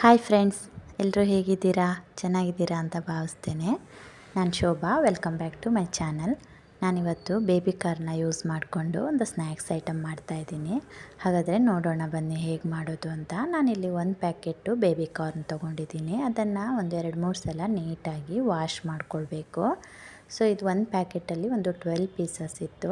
Hi friends, ಎಲ್ಲರೂ ಹೇಗಿದ್ದೀರಾ? ಚೆನ್ನಾಗಿದ್ದೀರಾ ಅಂತ ಭಾವಿಸ್ತೇನೆ. ನಾನು Shobha. Welcome back to my channel. ನಾನಿವತ್ತು ಬೇಬಿ ಕಾರ್ನ ಯೂಸ್ ಮಾಡಿಕೊಂಡು ಒಂದು ಸ್ನ್ಯಾಕ್ಸ್ ಐಟಮ್ ಮಾಡ್ತಾಯಿದ್ದೀನಿ. ಹಾಗಾದರೆ ನೋಡೋಣ ಬನ್ನಿ ಹೇಗೆ ಮಾಡೋದು ಅಂತ. ನಾನಿಲ್ಲಿ ಒಂದು ಪ್ಯಾಕೆಟು ಬೇಬಿ ಕಾರ್ನ್ ತೊಗೊಂಡಿದ್ದೀನಿ. ಅದನ್ನು ಒಂದು 2-3 ಸಲ ನೀಟಾಗಿ ವಾಶ್ ಮಾಡಿಕೊಳ್ಬೇಕು. ಸೊ ಇದು ಒಂದು ಪ್ಯಾಕೆಟಲ್ಲಿ ಒಂದು 12 ಪೀಸಸ್ ಇತ್ತು.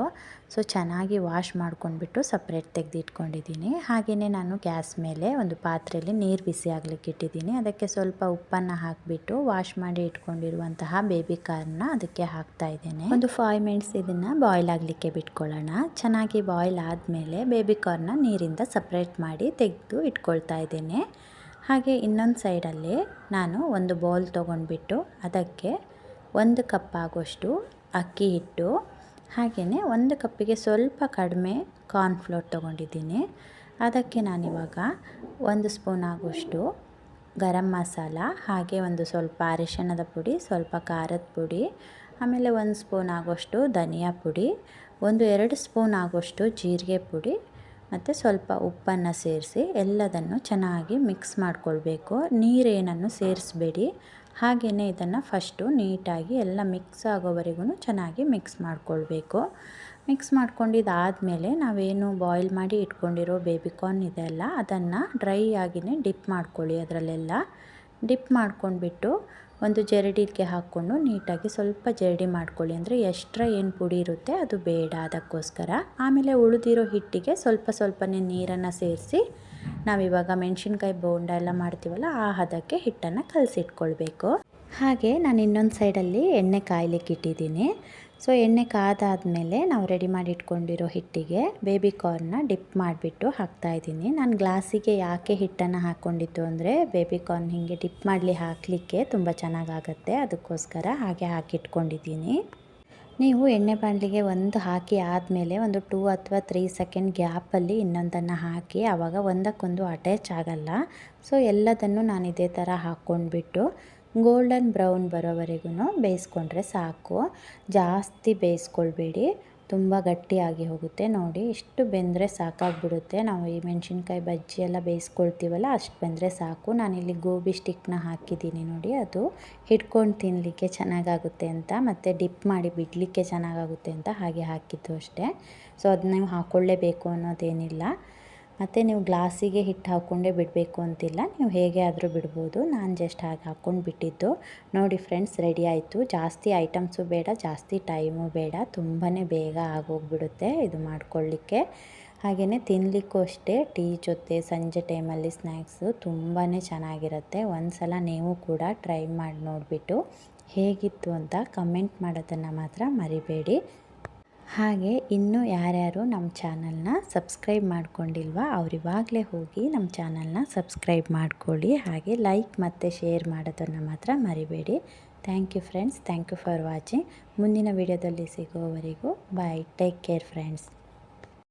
ಸೊ ಚೆನ್ನಾಗಿ ವಾಶ್ ಮಾಡ್ಕೊಂಡ್ಬಿಟ್ಟು ಸಪ್ರೇಟ್ ತೆಗೆದಿಟ್ಕೊಂಡಿದ್ದೀನಿ. ಹಾಗೆಯೇ ನಾನು ಗ್ಯಾಸ್ ಮೇಲೆ ಒಂದು ಪಾತ್ರೆಯಲ್ಲಿ ನೀರು ಬಿಸಿ ಆಗಲಿಕ್ಕೆ ಇಟ್ಟಿದ್ದೀನಿ. ಅದಕ್ಕೆ ಸ್ವಲ್ಪ ಉಪ್ಪನ್ನು ಹಾಕಿಬಿಟ್ಟು ವಾಶ್ ಮಾಡಿ ಇಟ್ಕೊಂಡಿರುವಂತಹ ಬೇಬಿ ಕಾರ್ನ ಅದಕ್ಕೆ ಹಾಕ್ತಾ ಇದ್ದೇನೆ. ಒಂದು 5 ಮಿನಿಟ್ಸ್ ಇದನ್ನು ಬಾಯ್ಲ್ ಆಗಲಿಕ್ಕೆ ಬಿಟ್ಕೊಳ್ಳೋಣ. ಚೆನ್ನಾಗಿ ಬಾಯ್ಲ್ ಆದಮೇಲೆ ಬೇಬಿ ಕಾರ್ನ ನೀರಿಂದ ಸಪ್ರೇಟ್ ಮಾಡಿ ತೆಗೆದು ಇಟ್ಕೊಳ್ತಾ ಇದ್ದೇನೆ. ಹಾಗೆ ಇನ್ನೊಂದು ಸೈಡಲ್ಲಿ ನಾನು ಒಂದು ಬೌಲ್ ತೊಗೊಂಡ್ಬಿಟ್ಟು ಅದಕ್ಕೆ 1 ಕಪ್ ಆಗೋಷ್ಟು ಅಕ್ಕಿ ಹಿಟ್ಟು, ಹಾಗೆಯೇ 1 ಕಪ್ಪಿಗೆ ಸ್ವಲ್ಪ ಕಡಿಮೆ ಕಾರ್ನ್ಫ್ಲೋರ್ ತೊಗೊಂಡಿದ್ದೀನಿ. ಅದಕ್ಕೆ ನಾನಿವಾಗ 1 ಸ್ಪೂನ್ ಆಗೋಷ್ಟು ಗರಂ ಮಸಾಲ, ಹಾಗೆ ಒಂದು ಸ್ವಲ್ಪ ಅರಿಶಿಣದ ಪುಡಿ, ಸ್ವಲ್ಪ ಖಾರದ ಪುಡಿ, ಆಮೇಲೆ 1 ಸ್ಪೂನ್ ಆಗೋಷ್ಟು ಧನಿಯಾ ಪುಡಿ, 1-2 ಸ್ಪೂನ್ ಆಗೋಷ್ಟು ಜೀರಿಗೆ ಪುಡಿ ಮತ್ತು ಸ್ವಲ್ಪ ಉಪ್ಪನ್ನು ಸೇರಿಸಿ ಎಲ್ಲದನ್ನು ಚೆನ್ನಾಗಿ ಮಿಕ್ಸ್ ಮಾಡಿಕೊಳ್ಬೇಕು. ನೀರೇನನ್ನು ಸೇರಿಸಬೇಡಿ. ಹಾಗೆಯೇ ಇದನ್ನು ಫಸ್ಟು ನೀಟಾಗಿ ಎಲ್ಲ ಮಿಕ್ಸ್ ಆಗೋವರೆಗೂ ಚೆನ್ನಾಗಿ ಮಿಕ್ಸ್ ಮಾಡಿಕೊಳ್ಬೇಕು. ಮಿಕ್ಸ್ ಮಾಡ್ಕೊಂಡಿದ್ದಾದಮೇಲೆ ನಾವೇನು ಬಾಯ್ಲ್ ಮಾಡಿ ಇಟ್ಕೊಂಡಿರೋ ಬೇಬಿ ಕಾರ್ನ್ ಇದೆ ಅಲ್ಲ, ಅದನ್ನು ಡ್ರೈ ಆಗಿಯೇ ಡಿಪ್ ಮಾಡ್ಕೊಳ್ಳಿ. ಅದರಲ್ಲೆಲ್ಲ ಡಿಪ್ ಮಾಡ್ಕೊಂಡ್ಬಿಟ್ಟು ಒಂದು ಜರಡಿಗೆ ಹಾಕ್ಕೊಂಡು ನೀಟಾಗಿ ಸ್ವಲ್ಪ ಜರಡಿ ಮಾಡ್ಕೊಳ್ಳಿ. ಅಂದರೆ ಎಕ್ಸ್ಟ್ರಾ ಏನು ಪುಡಿ ಇರುತ್ತೆ ಅದು ಬೇಡ, ಅದಕ್ಕೋಸ್ಕರ. ಆಮೇಲೆ ಉಳಿದಿರೋ ಹಿಟ್ಟಿಗೆ ಸ್ವಲ್ಪನೇ ನೀರನ್ನು ಸೇರಿಸಿ ನಾವಿವಾಗ ಮೆಣಸಿನ್ಕಾಯಿ ಬೋಂಡ ಎಲ್ಲ ಮಾಡ್ತೀವಲ್ಲ ಆ ಹದಕ್ಕೆ ಹಿಟ್ಟನ್ನು ಕಲಸಿಟ್ಕೊಳ್ಬೇಕು. ಹಾಗೆ ನಾನು ಇನ್ನೊಂದು ಸೈಡಲ್ಲಿ ಎಣ್ಣೆ ಕಾಯ್ಲಿಕ್ಕೆ ಇಟ್ಟಿದ್ದೀನಿ. ಸೊ ಎಣ್ಣೆ ಕಾದಾದಮೇಲೆ ನಾವು ರೆಡಿ ಮಾಡಿ ಇಟ್ಕೊಂಡಿರೋ ಹಿಟ್ಟಿಗೆ ಬೇಬಿ ಕಾರ್ನ ಡಿಪ್ ಮಾಡಿಬಿಟ್ಟು ಹಾಕ್ತಾಯಿದ್ದೀನಿ. ನಾನು ಗ್ಲಾಸಿಗೆ ಯಾಕೆ ಹಿಟ್ಟನ್ನು ಹಾಕ್ಕೊಂಡಿದ್ದು ಅಂದರೆ ಬೇಬಿ ಕಾರ್ನ್ ಹೀಗೆ ಡಿಪ್ ಹಾಕಲಿಕ್ಕೆ ತುಂಬ ಚೆನ್ನಾಗಾಗತ್ತೆ, ಅದಕ್ಕೋಸ್ಕರ ಹಾಗೆ ಹಾಕಿಟ್ಕೊಂಡಿದ್ದೀನಿ. ನೀವು ಎಣ್ಣೆ ಬಾಣಲಿಗೆ ಒಂದು ಹಾಕಿ ಆದಮೇಲೆ ಒಂದು 2 ಅಥವಾ 3 ಸೆಕೆಂಡ್ ಗ್ಯಾಪಲ್ಲಿ ಇನ್ನೊಂದನ್ನು ಹಾಕಿ, ಆವಾಗ ಒಂದಕ್ಕೊಂದು ಅಟ್ಯಾಚ್ ಆಗಲ್ಲ. ಸೊ ಎಲ್ಲದನ್ನು ನಾನು ಇದೇ ಥರ ಹಾಕ್ಕೊಂಡ್ಬಿಟ್ಟು ಗೋಲ್ಡನ್ ಬ್ರೌನ್ ಬರೋವರೆಗೂ ಬೇಯಿಸ್ಕೊಂಡ್ರೆ ಸಾಕು. ಜಾಸ್ತಿ ಬೇಯಿಸ್ಕೊಳ್ಬೇಡಿ, ತುಂಬ ಗಟ್ಟಿಯಾಗಿ ಹೋಗುತ್ತೆ. ನೋಡಿ, ಇಷ್ಟು ಬೆಂದರೆ ಸಾಕಾಗ್ಬಿಡುತ್ತೆ. ನಾವು ಈ ಮೆಣಸಿನ್ಕಾಯಿ ಬಜ್ಜಿ ಎಲ್ಲ ಬೇಯಿಸ್ಕೊಳ್ತೀವಲ್ಲ ಅಷ್ಟು ಬೆಂದರೆ ಸಾಕು. ನಾನಿಲ್ಲಿ ಗೋಬಿ ಸ್ಟಿಕ್ನ ಹಾಕಿದ್ದೀನಿ ನೋಡಿ, ಅದು ಹಿಡ್ಕೊಂಡು ತಿನ್ನಲಿಕ್ಕೆ ಚೆನ್ನಾಗಾಗುತ್ತೆ ಅಂತ, ಮತ್ತು ಡಿಪ್ ಮಾಡಿ ಬಿಡಲಿಕ್ಕೆ ಚೆನ್ನಾಗಾಗುತ್ತೆ ಅಂತ ಹಾಗೆ ಹಾಕಿದ್ದು ಅಷ್ಟೇ. ಸೊ ಅದು ನೀವು ಹಾಕ್ಕೊಳ್ಳೇಬೇಕು ಅನ್ನೋದೇನಿಲ್ಲ. ಮತ್ತು ನೀವು ಗ್ಲಾಸಿಗೆ ಹಿಟ್ಟು ಹಾಕ್ಕೊಂಡೇ ಬಿಡಬೇಕು ಅಂತಿಲ್ಲ, ನೀವು ಹೇಗೆ ಆದರೂ ಬಿಡ್ಬೋದು. ನಾನು ಜಸ್ಟ್ ಹಾಗೆ ಹಾಕ್ಕೊಂಡು ಬಿಟ್ಟಿದ್ದು. ನೋಡಿ ಫ್ರೆಂಡ್ಸ್, ರೆಡಿ ಆಯಿತು. ಜಾಸ್ತಿ ಐಟಮ್ಸು ಬೇಡ, ಜಾಸ್ತಿ ಟೈಮು ಬೇಡ, ತುಂಬಾ ಬೇಗ ಆಗೋಗ್ಬಿಡುತ್ತೆ ಇದು ಮಾಡ್ಕೊಳ್ಳಿಕ್ಕೆ. ಹಾಗೆಯೇ ತಿನ್ನಲಿಕ್ಕೂ ಅಷ್ಟೇ, ಟೀ ಜೊತೆ ಸಂಜೆ ಟೈಮಲ್ಲಿ ಸ್ನ್ಯಾಕ್ಸು ತುಂಬಾ ಚೆನ್ನಾಗಿರುತ್ತೆ. ಒಂದು ಸಲ ನೀವು ಕೂಡ ಟ್ರೈ ಮಾಡಿ ನೋಡಿಬಿಟ್ಟು ಹೇಗಿತ್ತು ಅಂತ ಕಮೆಂಟ್ ಮಾಡೋದನ್ನು ಮಾತ್ರ ಮರಿಬೇಡಿ. ಹಾಗೆ ಇನ್ನೂ ಯಾರ್ಯಾರು ನಮ್ಮ ಚಾನಲ್ನ ಸಬ್ಸ್ಕ್ರೈಬ್ ಮಾಡ್ಕೊಂಡಿಲ್ವಾ ಅವರಿವಾಗಲೇ ಹೋಗಿ ನಮ್ಮ ಚಾನಲ್ನ ಸಬ್ಸ್ಕ್ರೈಬ್ ಮಾಡ್ಕೊಳ್ಳಿ. ಹಾಗೆ ಲೈಕ್ ಮತ್ತು ಶೇರ್ ಮಾಡೋದನ್ನು ಮಾತ್ರ ಮರಿಬೇಡಿ. Thank you friends, thank you for watching. ಮುಂದಿನ ವಿಡಿಯೋದಲ್ಲಿ ಸಿಗೋವರೆಗೂ ಬಾಯ್, ಟೇಕ್ ಕೇರ್ ಫ್ರೆಂಡ್ಸ್.